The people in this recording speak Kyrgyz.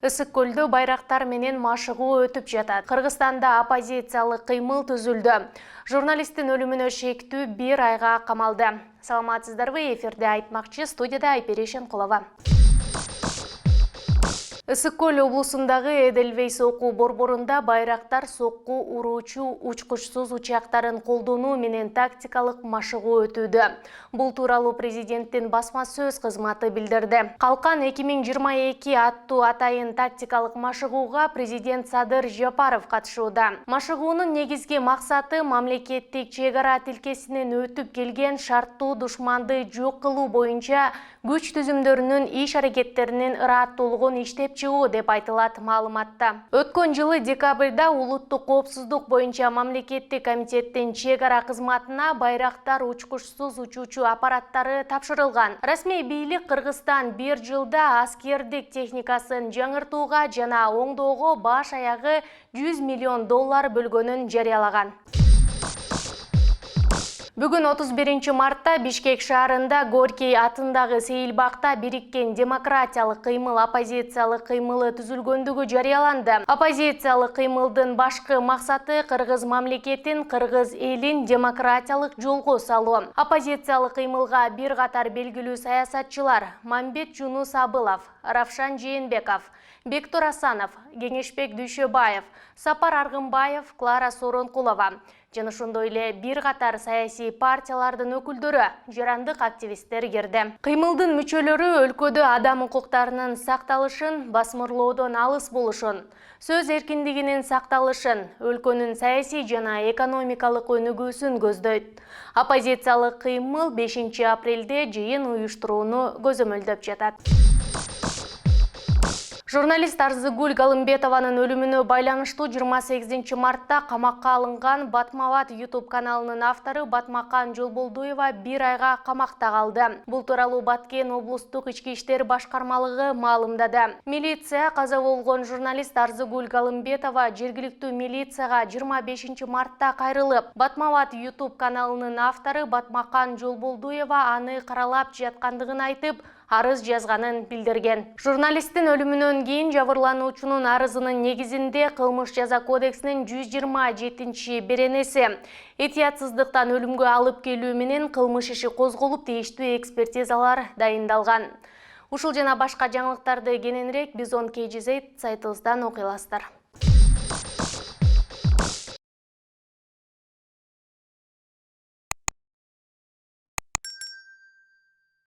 Ысык-Көлдө байрактар менен машыгуу өтүп жатат. Кыргызстанда оппозициялык кыймыл түзүлдү. Журналисттин өлүмүнө шектүү 1 айга камалды. Саламатсыздарбы, эфирде айтмакчы, студияда Айпери Шенкулова. Ысык-Көл облусундагы Эделвейс окуу борборунда байрактар сокку уруучу учкучсуз учактарын колдонуу менен тактикалык машыгуу өтүүдө. Бул тууралуу президенттин басма сөз кызматы билдирди. Калкан 2022 аттуу атайын тактикалык машыгууга президент Садыр Жапаров катышууда. Машыгуунун негизги максаты мамлекеттик чек ара тилкесинен өтүп келген шарттуу душманды жок кылуу боюнча күч түзүмдөрүнүн иш-аракеттеринин ырааттуулугун иштеп чыгуу деп айтылат маалыматта. Өткөн жылы декабрда улуттук коопсуздук боюнча мамлекеттик комитеттин чек ара кызматына байрактар учкучсуз учуучу аппараттары тапшырылган. Расмий бийлик Кыргызстан 1 жылда аскердик техникасын жаңыртууга жана оңдоого баш аягы $100 миллион бөлгөнүн жарыялаган. Бүгүн 31 мартта Бишкек шаарында Горький атындагы сейилбакта бириккен демократиялык кыймыл оппозициялык кыймылы түзүлгөндүгү жарыяланды. Оппозициялык кыймылдын башкы максаты кыргыз мамлекетин, кыргыз элин демократиялык жолго салуу. Оппозициялык кыймылга бир катар белгилүү саясатчылар Мамбет Жунус Абылов, Равшан Жээнбеков, Бектур Асанов, Кеңешбек Дүйшөбаев, Сапар Аргымбаев, Клара Соронкулова жана ошондой эле бир катар саясий партиялардын өкүлдөрү, жарандык активисттер кирди. Кыймылдын мүчөлөрү өлкөдө адам укуктарынын сакталышын, басмырлоодон алыс болушун, сөз эркиндигинин сакталышын, өлкөнүн саясий жана экономикалык өнүгүүсүн көздөйт. Оппозициялык кыймыл 5 апрелде жыйын уюштурууну көзөмөлдөп жатат. Журналист Арзыгүл Галымбетованын өлүмүнө байланыштуу 28 мартта камакка алынган Батмават YouTube каналынын автору Батмакан Жолболдуева 1 айга камакта калды. Бул тууралуу Баткен облустук ички иштер башкармалыгы маалымдады. Милиция каза болгон журналист Арзыгүл Галымбетова жергиликтүү милицияга 25 мартта кайрылып, Батмават YouTube каналынын автору Батмакан Жолболдуева аны каралап жаткандыгын айтып, арыз жазганын билдирген. Журналисттин өлүмүнөн кийин жабырлануучунун арызынын негизинде Кылмыш жаза кодексинин 127 беренеси этиятсыздыктан өлүмгө алып келүү менен кылмыш иши козголуп, тийиштүү экспертизалар дайындалган. Ушул жана башка жаңылыктарды кененирээк Бизон KGZ сайтыбыздан окуй аласыздар.